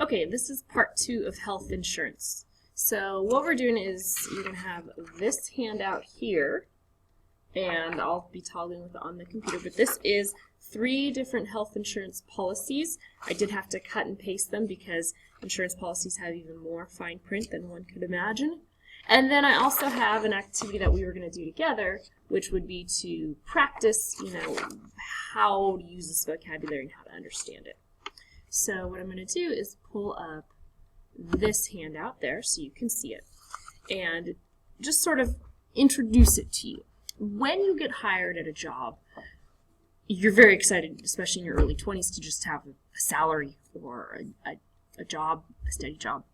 Okay, this is part 2 of health insurance. So what we're doing is you're going to have this handout here, and I'll be toggling with it on the computer, but this is 3 different health insurance policies. I did have to cut and paste them because insurance policies have even more fine print than one could imagine. And then I also have an activity that we were going to do together, which would be to practice, how to use this vocabulary and how to understand it. So what I'm going to do is pull up this handout there so you can see it and just sort of introduce it to you. When you get hired at a job, you're very excited, especially in your early 20s, to just have a salary or a job, a steady job.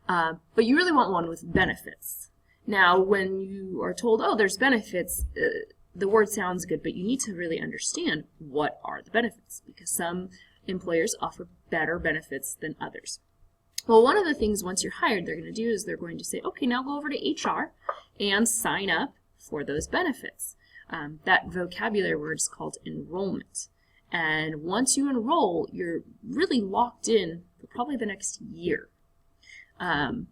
But you really want one with benefits. Now, when you are told, oh, there's benefits, the word sounds good, but you need to really understand what are the benefits, because some employers offer better benefits than others. Well, one of the things once you're hired they're going to do is they're going to say, okay, now go over to HR and sign up for those benefits. That vocabulary word is called enrollment. And once you enroll, you're really locked in for probably the next year. And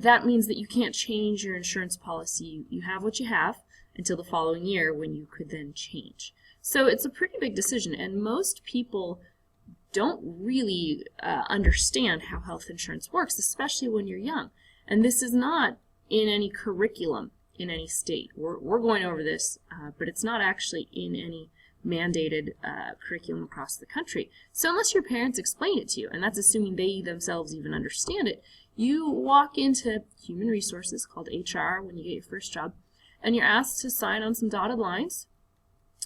that means that you can't change your insurance policy. You have what you have until the following year when you could then change. So it's a pretty big decision, and most people don't really understand how health insurance works, especially when you're young. And this is not in any curriculum in any state. We're going over this, but it's not actually in any mandated curriculum across the country. So unless your parents explain it to you, and that's assuming they themselves even understand it, you walk into human resources called HR when you get your first job, and you're asked to sign on some dotted lines.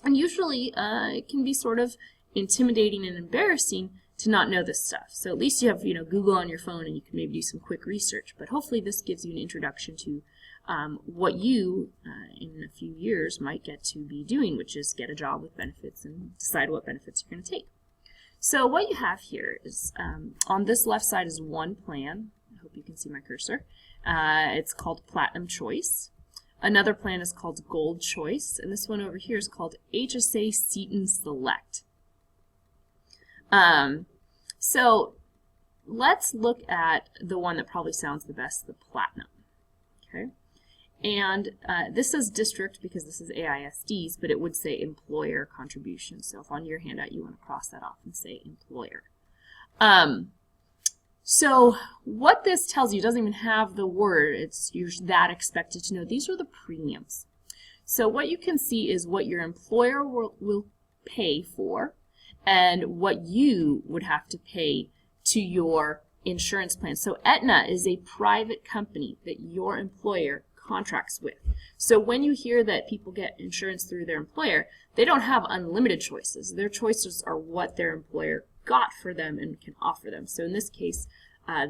And usually it can be sort of intimidating and embarrassing to not know this stuff. So at least you have Google on your phone and you can maybe do some quick research. But hopefully this gives you an introduction to what you in a few years might get to be doing, which is get a job with benefits and decide what benefits you're going to take. So what you have here is on this left side is one plan. I hope you can see my cursor. It's called Platinum Choice. Another plan is called Gold Choice, and this one over here is called HSA Seton Select. So let's look at the one that probably sounds the best, the Platinum. Okay, and this says district because this is AISDs, but it would say employer contribution. So if on your handout you want to cross that off and say employer. So what this tells you doesn't even have the word. You're that expected to know. These are the premiums. So what you can see is what your employer will pay for and what you would have to pay to your insurance plan. So Aetna is a private company that your employer contracts with. So when you hear that people get insurance through their employer, they don't have unlimited choices. Their choices are what their employer got for them and can offer them. So in this case,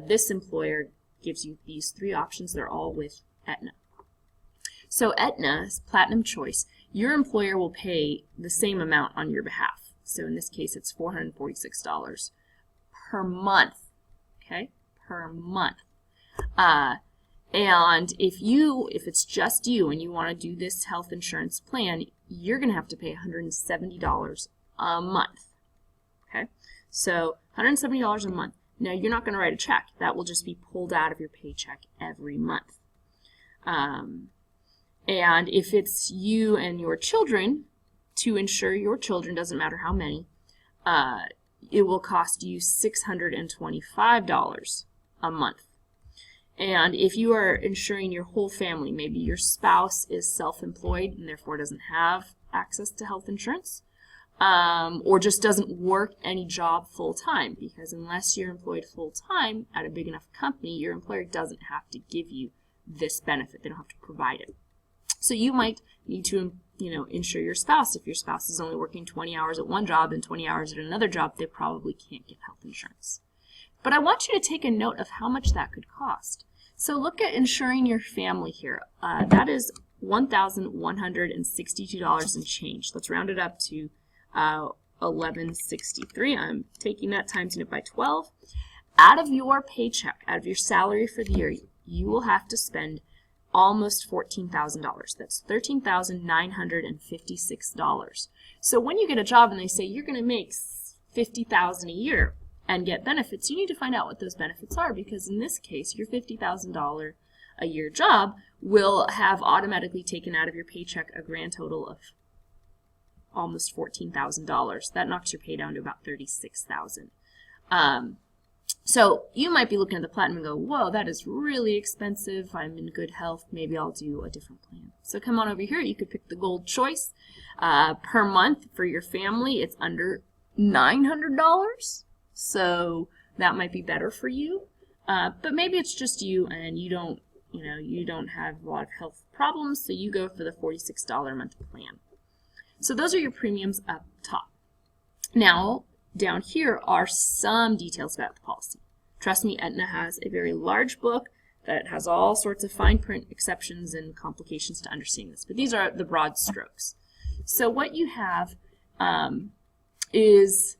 this employer gives you these 3 options. They're all with Aetna. So Aetna's Platinum Choice, your employer will pay the same amount on your behalf. So in this case, it's $446 per month, okay, per month. And if it's just you and you want to do this health insurance plan, you're going to have to pay $170 a month, okay? So $170 a month. Now, you're not going to write a check. That will just be pulled out of your paycheck every month. And if it's you and your children, to insure your children, doesn't matter how many, it will cost you $625 a month. And if you are insuring your whole family, maybe your spouse is self-employed and therefore doesn't have access to health insurance, or just doesn't work any job full-time, because unless you're employed full-time at a big enough company, your employer doesn't have to give you this benefit. They don't have to provide it. So you might need to insure your spouse. If your spouse is only working 20 hours at one job and 20 hours at another job, they probably can't get health insurance. But I want you to take a note of how much that could cost. So look at insuring your family here. That is $1,162 and change. Let's round it up to $1,163. I'm taking that, timesing it by 12. Out of your paycheck, out of your salary for the year, you will have to spend almost $14,000. That's $13,956. So when you get a job and they say you're going to make $50,000 a year, and get benefits, you need to find out what those benefits are, because in this case, your $50,000 a year job will have automatically taken out of your paycheck a grand total of almost $14,000. That knocks your pay down to about $36,000. So you might be looking at the Platinum and go, whoa, that is really expensive. I'm in good health. Maybe I'll do a different plan. So come on over here. You could pick the Gold choice. Per month for your family, it's under $900. So that might be better for you. But maybe it's just you and you don't have a lot of health problems, so you go for the $46 a month plan. So those are your premiums up top. Now, down here are some details about the policy. Trust me, Aetna has a very large book that has all sorts of fine print exceptions and complications to understanding this, but these are the broad strokes. So what you have is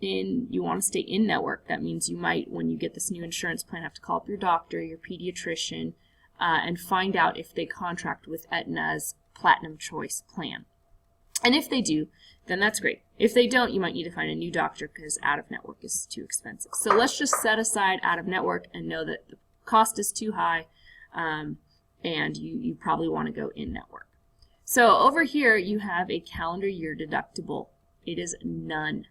you want to stay in network. That means you might, when you get this new insurance plan, have to call up your doctor, your pediatrician, and find out if they contract with Aetna's Platinum Choice plan. And if they do, then that's great. If they don't, you might need to find a new doctor because out-of-network is too expensive. So let's just set aside out-of-network and know that the cost is too high, and you probably want to go in-network. So over here, you have a calendar year deductible. It is none.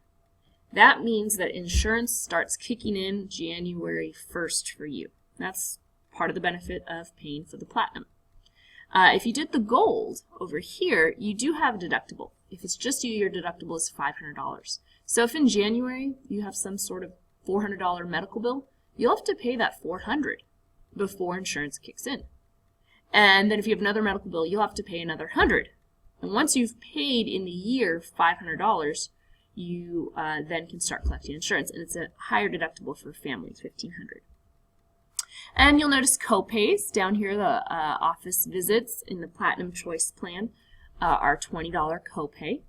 That means that insurance starts kicking in January 1st for you. That's part of the benefit of paying for the Platinum. If you did the Gold over here, you do have a deductible. If it's just you, your deductible is $500. So if in January you have some sort of $400 medical bill, you'll have to pay that $400 before insurance kicks in. And then if you have another medical bill, you'll have to pay another $100. And once you've paid in the year $500, you then can start collecting insurance. And it's a higher deductible for families, $1,500. And you'll notice copays down here. The office visits in the Platinum Choice plan are $20 copay.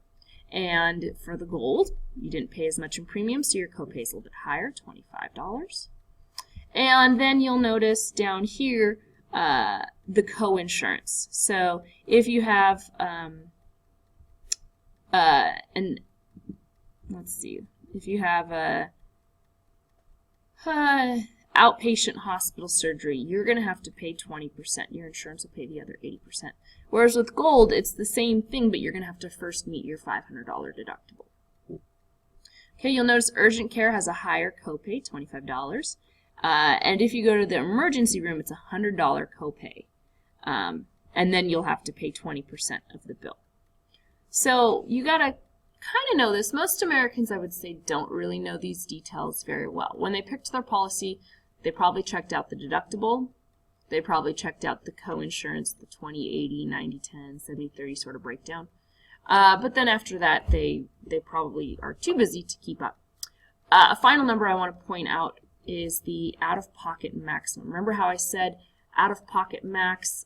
And for the Gold, you didn't pay as much in premium, so your copay is a little bit higher, $25. And then you'll notice down here the co-insurance. So if you have if you have a outpatient hospital surgery, you're going to have to pay 20%. Your insurance will pay the other 80%. Whereas with Gold, it's the same thing, but you're going to have to first meet your $500 deductible. Okay, you'll notice urgent care has a higher copay, $25. And if you go to the emergency room, it's a $100 copay. And then you'll have to pay 20% of the bill. So you got to kind of know this. Most Americans, I would say, don't really know these details very well. When they picked their policy, they probably checked out the deductible. They probably checked out the co-insurance, the 20/80, 90/10, 70/30 sort of breakdown. But then after that, they probably are too busy to keep up. A final number I want to point out is the out-of-pocket maximum. Remember how I said out-of-pocket max,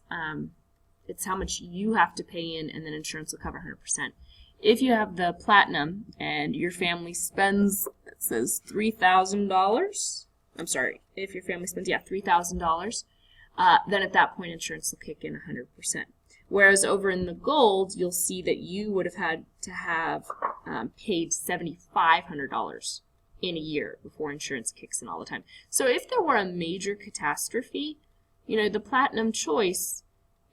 it's how much you have to pay in, and then insurance will cover 100%. If you have the Platinum and your family spends, it says $3,000. I'm sorry, if your family spends, $3,000, then at that point insurance will kick in 100%. Whereas over in the Gold, you'll see that you would have had to have paid $7,500 in a year before insurance kicks in all the time. So if there were a major catastrophe, the Platinum Choice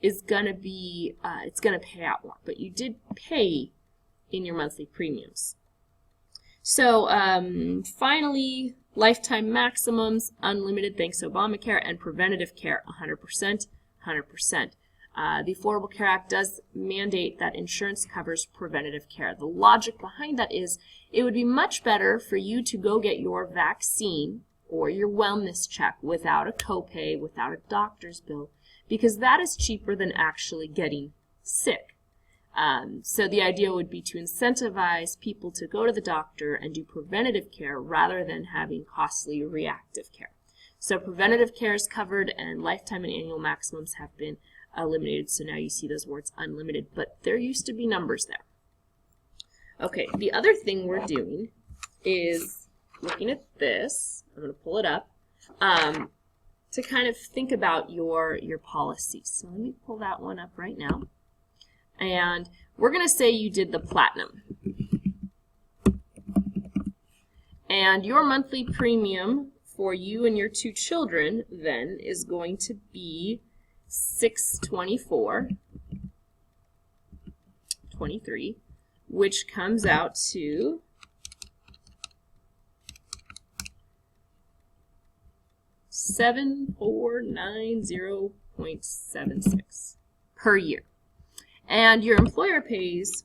is going to be, it's going to pay out more, but you did pay in your monthly premiums. So finally, lifetime maximums, unlimited thanks to Obamacare, and preventative care, 100%, 100%. The Affordable Care Act does mandate that insurance covers preventative care. The logic behind that is it would be much better for you to go get your vaccine or your wellness check without a copay, without a doctor's bill, because that is cheaper than actually getting sick. So the idea would be to incentivize people to go to the doctor and do preventative care rather than having costly reactive care. So preventative care is covered, and lifetime and annual maximums have been eliminated. So now you see those words unlimited, but there used to be numbers there. Okay, the other thing we're doing is looking at this. I'm going to pull it up to kind of think about your policy. So let me pull that one up right now. And we're going to say you did the Platinum. And your monthly premium for you and your 2 children then is going to be $624.23, which comes out to $7,490.76 per year. And your employer pays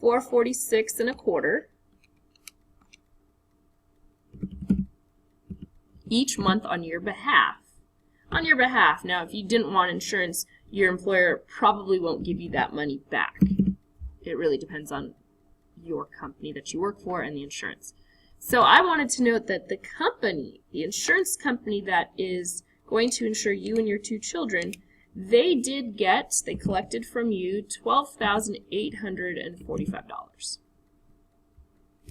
$446.25 each month on your behalf. Now, if you didn't want insurance, your employer probably won't give you that money back. It really depends on your company that you work for and the insurance. So I wanted to note that the insurance company that is going to insure you and your 2 children, they collected from you $12,845.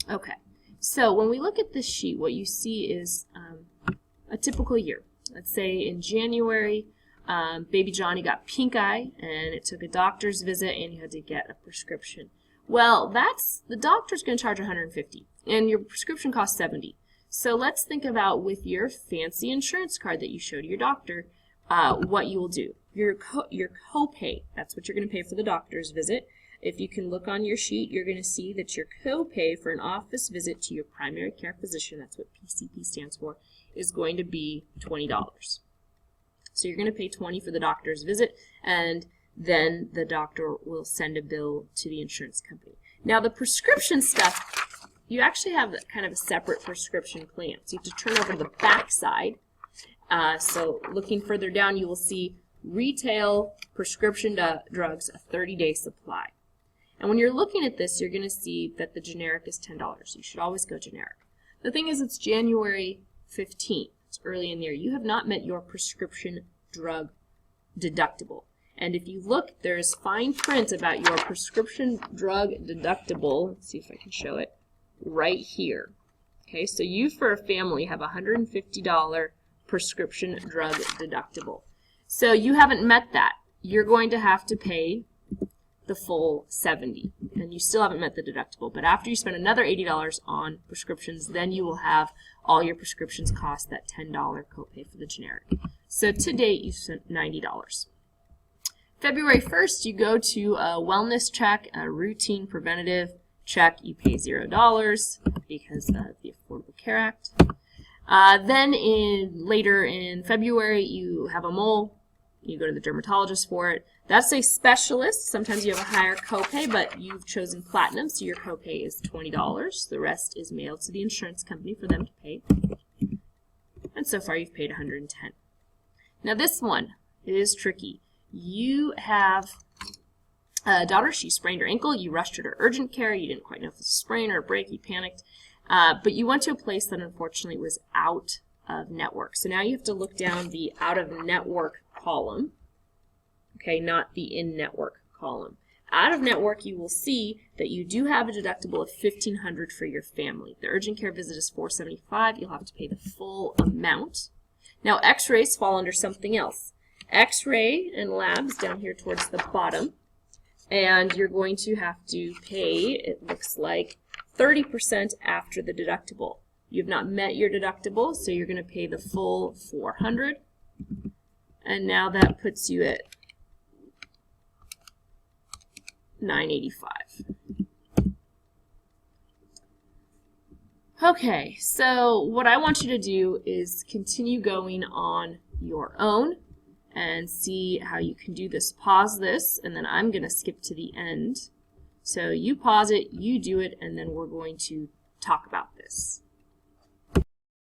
Okay, so when we look at this sheet, what you see is a typical year. Let's say in January, baby Johnny got pink eye and it took a doctor's visit and you had to get a prescription. Well, the doctor's going to charge $150 and your prescription costs $70. So let's think about with your fancy insurance card that you showed your doctor, what you will do. Your copay, that's what you're going to pay for the doctor's visit. If you can look on your sheet, you're going to see that your copay for an office visit to your primary care physician, that's what PCP stands for, is going to be $20. So you're going to pay $20 for the doctor's visit, and then the doctor will send a bill to the insurance company. Now the prescription stuff, you actually have kind of a separate prescription plan. So you have to turn over to the back side. So looking further down, you will see retail prescription drugs, a 30-day supply. And when you're looking at this, you're going to see that the generic is $10. You should always go generic. The thing is, it's January 15th. It's early in the year. You have not met your prescription drug deductible. And if you look, there's fine print about your prescription drug deductible. Let's see if I can show it right here. Okay, so you for a family have a $150 prescription drug deductible. So you haven't met that. You're going to have to pay the full $70, and you still haven't met the deductible. But after you spend another $80 on prescriptions, then you will have all your prescriptions cost that $10 copay for the generic. So to date, you've spent $90. February 1st, you go to a wellness check, a routine preventative check. You pay $0 because of the Affordable Care Act. Then later in February, you have a mole. You go to the dermatologist for it. That's a specialist. Sometimes you have a higher copay, but you've chosen platinum, so your copay is $20. The rest is mailed to the insurance company for them to pay. And so far you've paid $110. Now this one is tricky. You have a daughter, she sprained her ankle, you rushed her to urgent care, you didn't quite know if it was a sprain or a break, you panicked, but you went to a place that unfortunately was out of network. So now you have to look down the out of network column, okay, not the in-network column. Out of network, you will see that you do have a deductible of $1,500 for your family. The urgent care visit is $475. You'll have to pay the full amount. Now, x-rays fall under something else. X-ray and labs down here towards the bottom, and you're going to have to pay, it looks like, 30% after the deductible. You've not met your deductible, so you're going to pay the full $400, and now that puts you at $985. Okay, so what I want you to do is continue going on your own and see how you can do this. Pause this, and then I'm going to skip to the end. So you pause it, you do it, and then we're going to talk about this.